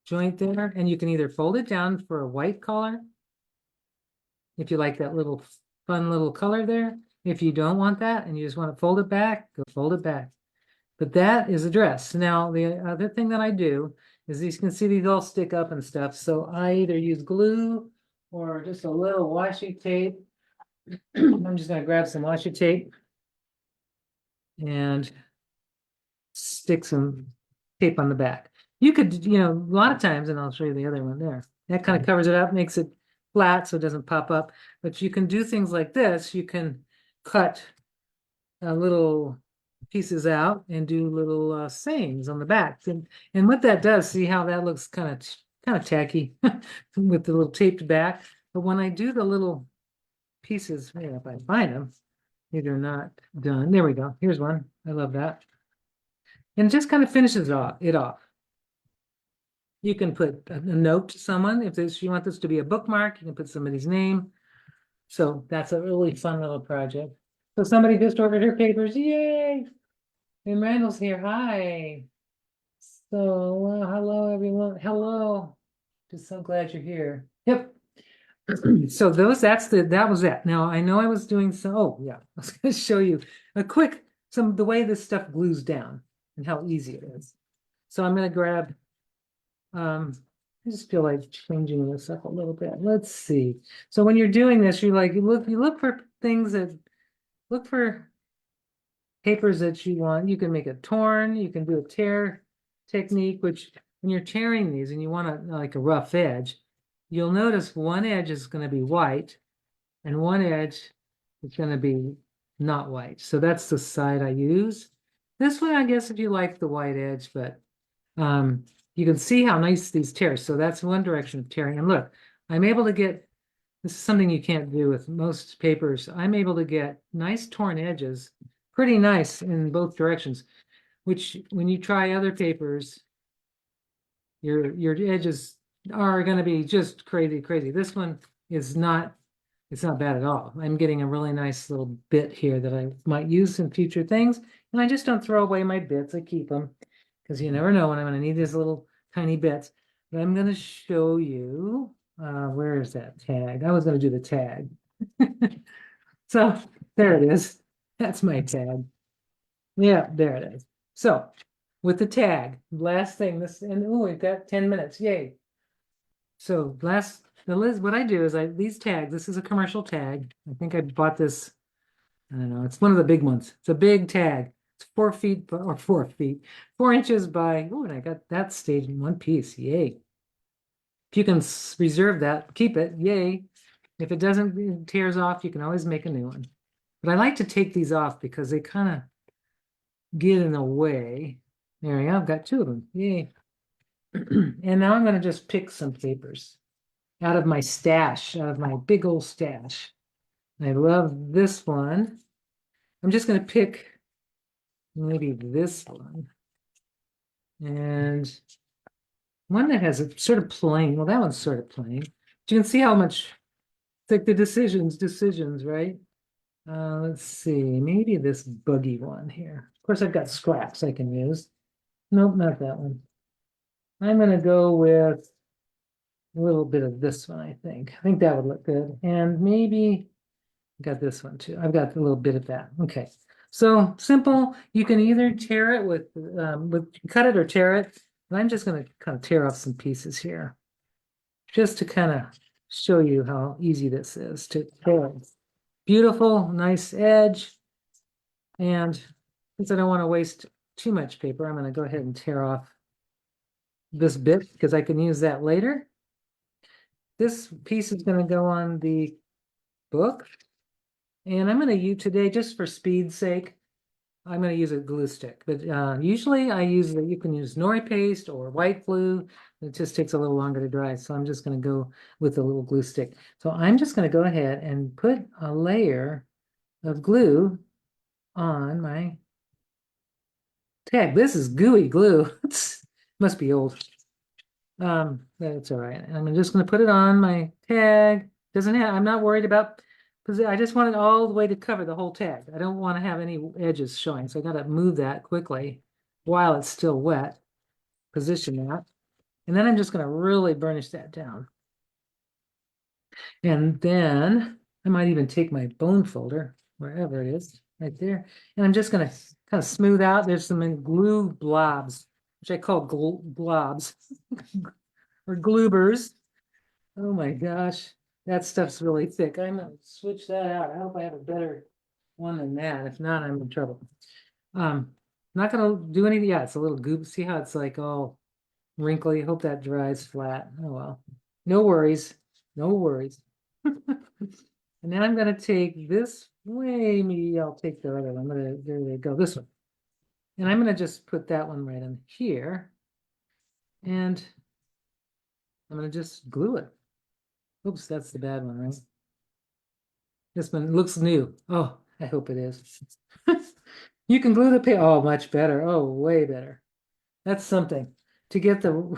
joint there, and you can either fold it down for a white collar, if you like that little fun little color there. If you don't want that and you just want to fold it back, go fold it back. But that is a dress. Now, the other thing that I do is you can see these all stick up and stuff. So I either use glue or just a little washi tape. I'm just going to grab some washi tape and stick some tape on the back. You could, a lot of times, and I'll show you the other one there. That kind of covers it up, makes it flat so it doesn't pop up. But you can do things like this. You can cut little pieces out and do little sayings on the back. And what that does, see how that looks kind of tacky with the little taped back. But when I do the little pieces, if I find them, they're not done. There we go. Here's one. I love that. And it just kind of finishes it off. You can put a note to someone. If you want this to be a bookmark, you can put somebody's name. So that's a really fun little project. So somebody just ordered her papers. Yay! And Randall's here. Hi. So hello, everyone. Hello. Just so glad you're here. Yep. So that was that. Now I know I was doing some, oh yeah, I was going to show you the way this stuff glues down and how easy it is. So I'm going to grab, I just feel like changing this up a little bit. Let's see. So when you're doing this, you look for things look for papers that you want. You can make a torn, you can do a tear technique, which when you're tearing these and you want like a rough edge, you'll notice one edge is going to be white and one edge is going to be not white. So that's the side I use. This one, I guess, if you like the white edge, but you can see how nice these tears. So that's one direction of tearing. And look, I'm able to get, this is something you can't do with most papers. I'm able to get nice torn edges, pretty nice in both directions, which when you try other papers, your edges are going to be just crazy, crazy. This one is not, it's not bad at all. I'm getting a really nice little bit here that I might use in future things. And I just don't throw away my bits. I keep them because you never know when I'm going to need these little tiny bits. But I'm going to show you, where is that tag? I was going to do the tag. So there it is. That's my tag. Yeah, there it is. So with the tag, last thing, this, and oh, we've got 10 minutes. Yay. So what I do is these tags, this is a commercial tag. I think I bought this, I don't know, it's one of the big ones. It's a big tag. It's 4 feet or 4 feet, 4 inches by, oh, and I got that stayed in one piece. Yay. If you can reserve that, keep it, yay. If it doesn't, it tears off, you can always make a new one. But I like to take these off because they kind of get in the way. There we go, I've got two of them, yay. And now I'm going to just pick some papers out of my stash, out of my big old stash. I love this one. I'm just going to pick maybe this one. And one that has a sort of plain, well, that one's sort of plain. But you can see how much, it's like the decisions, right? Let's see, maybe this buggy one here. Of course, I've got scraps I can use. Nope, not that one. I'm going to go with a little bit of this one, I think. I think that would look good. And maybe got this one too. I've got a little bit of that. Okay. So simple. You can either tear it with cut it or tear it. And I'm just going to kind of tear off some pieces here just to kind of show you how easy this is to tear. Beautiful, nice edge. And since I don't want to waste too much paper, I'm going to go ahead and tear off this bit because I can use that later. This piece is going to go on the book. And I'm going to use today, just for speed's sake, I'm going to use a glue stick. But usually I use, you can use nori paste or white glue. It just takes a little longer to dry. So I'm just going to go with a little glue stick. So I'm just going to go ahead and put a layer of glue on my tag. This is gooey glue. Must be old. That's all right. I'm just going to put it on my tag. Doesn't have, I'm not worried about, because I just want it all the way to cover the whole tag. I don't want to have any edges showing. So I got to move that quickly while it's still wet. Position that. And then I'm just going to really burnish that down. And then I might even take my bone folder, wherever it is, right there. And I'm just going to kind of smooth out. There's some glue blobs, which I call blobs or gloobers. Oh my gosh, that stuff's really thick. I'm going to switch that out. I hope I have a better one than that. If not, I'm in trouble. Not going to do anything. Yeah, it's a little goop. See how it's like all wrinkly. Hope that dries flat. Oh well, no worries. No worries. And then I'm going to take this way. Maybe I'll take the other one. There they go. This one. And I'm going to just put that one right in here. And I'm going to just glue it. Oops, that's the bad one, right? This one looks new. Oh, I hope it is. You can glue the paper. Oh, much better. Oh, way better. That's something. To get the,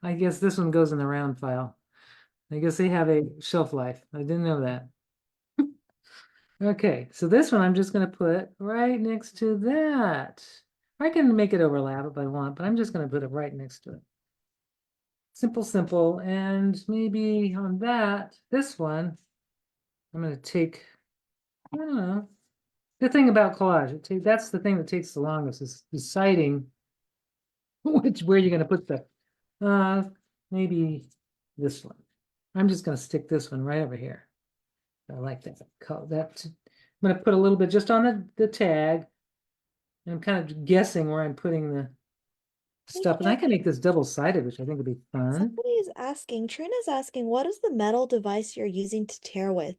I guess this one goes in the round file. I guess they have a shelf life. I didn't know that. Okay, so this one I'm just going to put right next to that. I can make it overlap if I want, but I'm just going to put it right next to it. Simple, simple. And maybe on that, this one, I'm going to take, I don't know. The thing about collage, that's the thing that takes the longest is deciding where you're going to put the, maybe this one. I'm just going to stick this one right over here. I like that. I'm going to put a little bit just on the tag. And I'm kind of guessing where I'm putting the stuff. And I can make this double-sided, which I think would be fun. Somebody is asking, Trina's asking, what is the metal device you're using to tear with?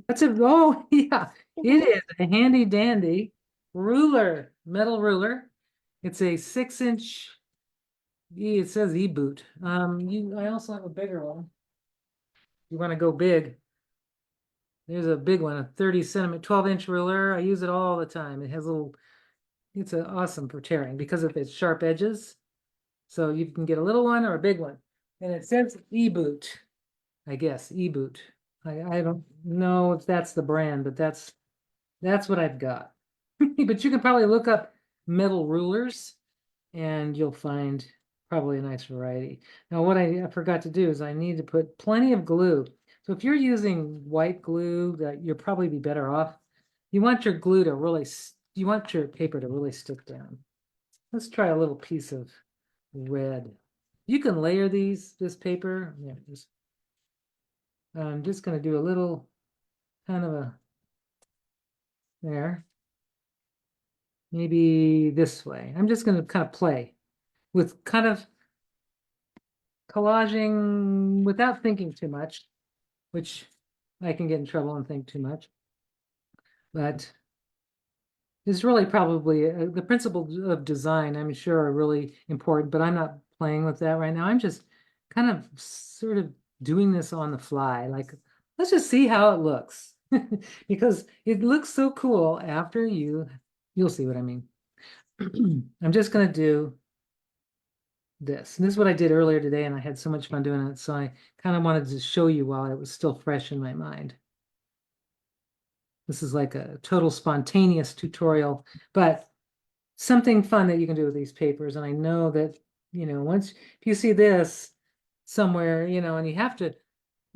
That's a, oh, yeah, it is a handy dandy ruler, metal ruler. It's a 6-inch, it says e-boot. I also have a bigger one. You want to go big. There's a big one, a 30 centimeter, 12-inch ruler. I use it all the time. It has it's awesome for tearing because of its sharp edges. So you can get a little one or a big one. And it says e-boot, I guess, e-boot. I don't know if that's the brand, but that's what I've got. But you can probably look up metal rulers and you'll find probably a nice variety. Now, what I forgot to do is I need to put plenty of glue. So if you're using white glue, that you'll probably be better off. You want your glue to really you want your paper to really stick down. Let's try a little piece of red. You can layer this paper. Yeah, I'm just going to do a little kind of a there. Maybe this way. I'm just going to kind of play with kind of collaging without thinking too much, which I can get in trouble and think too much. But it's really probably the principles of design, I'm sure, are really important, but I'm not playing with that right now. I'm just kind of sort of doing this on the fly. Like, let's just see how it looks. Because it looks so cool after you'll see what I mean. I'm just going to do this. And this is what I did earlier today, and I had so much fun doing it. So I kind of wanted to show you while it was still fresh in my mind. This is like a total spontaneous tutorial, but something fun that you can do with these papers. And I know that, once if you see this somewhere, and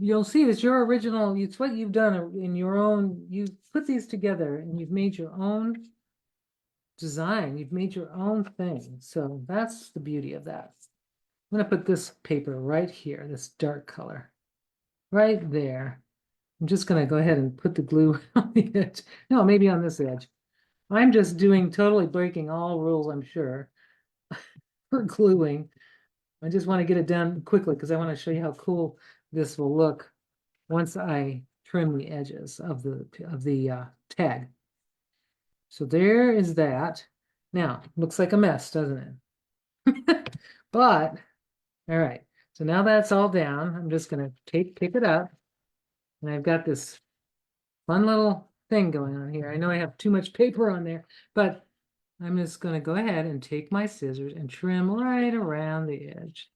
you'll see it's your original, it's what you've done in your own, you put these together and you've made your own design, you've made your own thing. So that's the beauty of that. I'm going to put this paper right here, this dark color, right there. I'm just going to go ahead and put the glue on the edge. No, maybe on this edge. I'm just totally breaking all rules, I'm sure, for gluing. I just want to get it done quickly because I want to show you how cool this will look once I trim the edges of the tag. So there is that. Now, looks like a mess, doesn't it? But, all right. So now that's all down. I'm just going to pick it up. And I've got this fun little thing going on here. I know I have too much paper on there, but I'm just going to go ahead and take my scissors and trim right around the edge.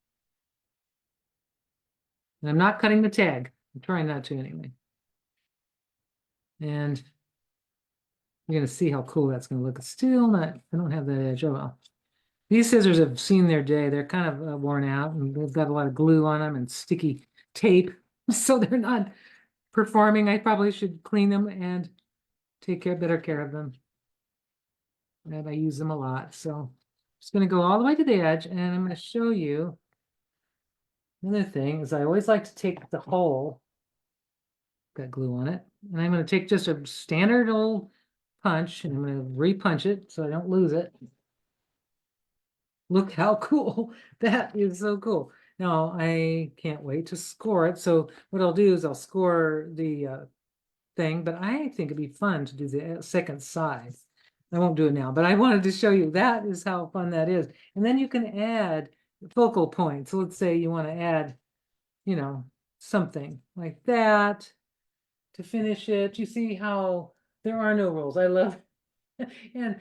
And I'm not cutting the tag. I'm trying not to anyway. And you're going to see how cool that's going to look. It's still not, I don't have that edge. Oh, well. These scissors have seen their day. They're kind of worn out and they've got a lot of glue on them and sticky tape. So they're not performing. I probably should clean them and take better care of them. And I use them a lot. So I'm just going to go all the way to the edge and I'm going to show you another thing is I always like to take the hole, got glue on it, and I'm going to take just a standard old punch and I'm going to re-punch it so I don't lose it. Look how cool. That is so cool. Now I can't wait to score it. So what I'll do is I'll score the thing, but I think it'd be fun to do the second side. I won't do it now, but I wanted to show you that is how fun that is. And then you can add focal points. So let's say you want to add, something like that to finish it. You see how there are no rules. I love and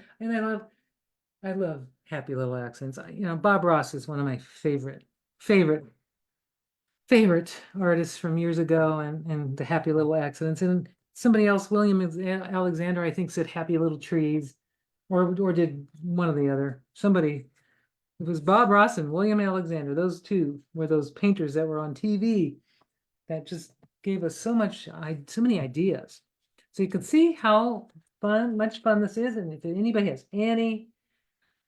I love happy little accents. Bob Ross is one of my favorite artists from years ago and the happy little accidents. And somebody else, William Alexander, I think said happy little trees or did one or the other. Somebody, it was Bob Ross and William Alexander. Those two were those painters that were on TV that just gave us so many ideas. So you can see how much fun this is. And if anybody has any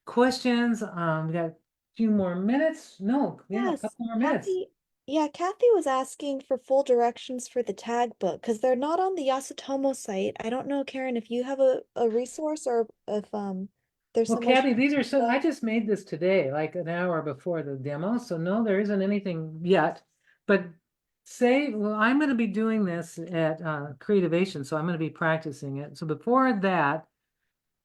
questions, we got a few more minutes. No, yeah, a Yes, couple more minutes. Kathy. Yeah, Kathy was asking for full directions for the tag book because they're not on the Yasutomo site. I don't know, Karen, if you have a resource or if there's Well, somewhere she Kathy, these are can I go. just made this today, like an hour before the demo. So no, there isn't anything yet. But well, I'm going to be doing this at Creativation, so I'm going to be practicing it. So before that,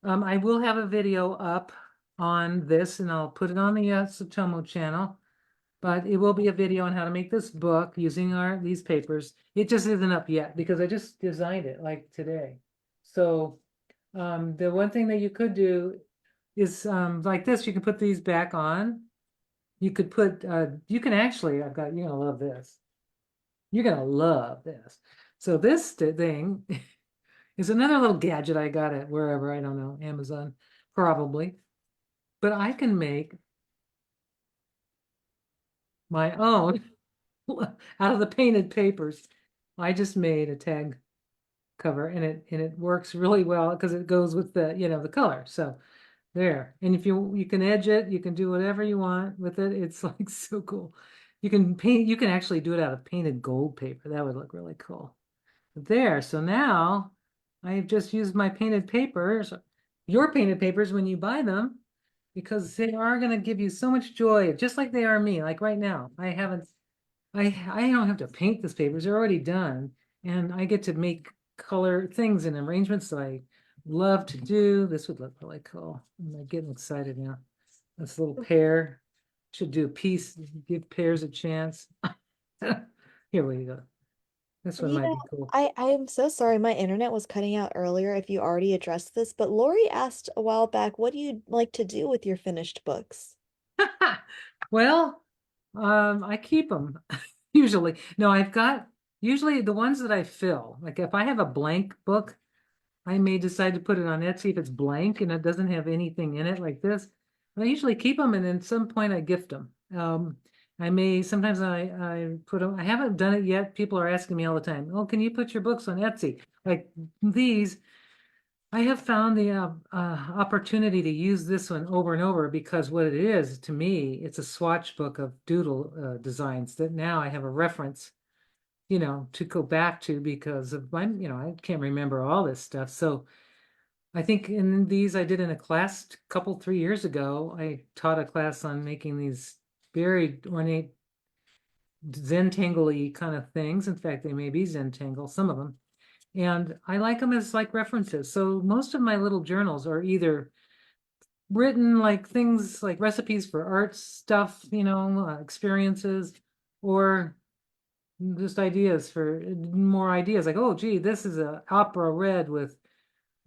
I will have a video up on this, and I'll put it on the Yasutomo channel. But it will be a video on how to make this book using these papers. It just isn't up yet because I just designed it like today. So the one thing that you could do is like this. You can put these back on. You could put, you can actually, you're gonna love this. You're gonna love this. So this thing is another little gadget I got at wherever, I don't know, Amazon, probably. But I can make my own out of the painted papers. I just made a tag cover, and it works really well because it goes with the, the color. So there. And if you can edge it, you can do whatever you want with it. It's like so cool. You can actually do it out of painted gold paper. That would look really cool. There. So now I've just used my painted papers, your painted papers when you buy them, because they are going to give you so much joy, just like they are me. Like right now, I don't have to paint these papers. They're already done. And I get to make color things and arrangements that I love to do. This would look really cool. I'm getting excited now. This little pear should do a piece, give pears a chance. Here we go. This one You might know, be cool. I am so sorry my internet was cutting out earlier if you already addressed this, but Lori asked a while back, what do you like to do with your finished books? Well, I keep them usually. No, I've got usually the ones that I fill. Like if I have a blank book, I may decide to put it on Etsy if it's blank and it doesn't have anything in it like this. But I usually keep them, and then at some point I gift them. I may sometimes I put them. I haven't done it yet. People are asking me all the time, "Oh, can you put your books on Etsy?" Like these. I have found the opportunity to use this one over and over because what it is to me, it's a swatch book of doodle designs that now I have a reference, to go back to because of my, I can't remember all this stuff. So I think in these I did in a class couple 3 years ago, I taught a class on making these very ornate Zentangle-y kind of things. In fact, they may be Zentangle, some of them. And I like them as like references. So most of my little journals are either written like things like recipes for art stuff, experiences, or just ideas for more ideas. Like, oh, gee, this is a opera red with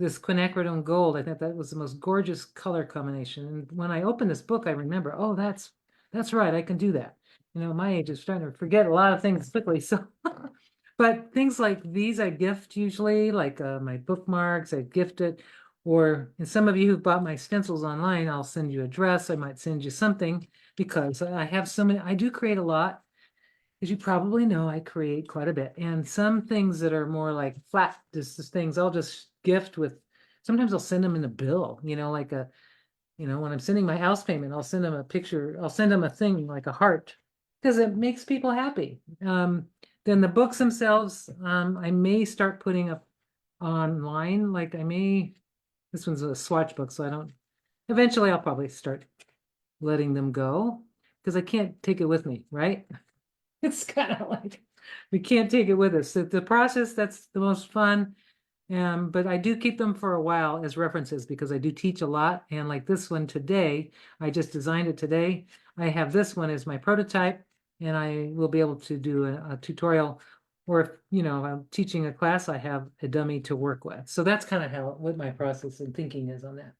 this quinacridone gold. I think that was the most gorgeous color combination. And when I opened this book, I remember, oh, that's right, I can do that. My age is starting to forget a lot of things quickly. So, but things like these I gift usually, like my bookmarks, I gift it. Or and some of you who've bought my stencils online, I'll send you a dress. I might send you something because I have so many. I do create a lot. As you probably know, I create quite a bit. And some things that are more like flat, just things I'll just gift with. Sometimes I'll send them in a bill, like when I'm sending my house payment, I'll send them a picture, I'll send them a thing like a heart because it makes people happy. Then the books themselves, I may start putting up online. Like this one's a swatch book, so eventually I'll probably start letting them go because I can't take it with me, right? It's kind of like we can't take it with us. The process, that's the most fun. But I do keep them for a while as references because I do teach a lot. And like this one today, I just designed it today. I have this one as my prototype, and I will be able to do a tutorial. Or if, I'm teaching a class, I have a dummy to work with. So that's kind of what my process and thinking is on that.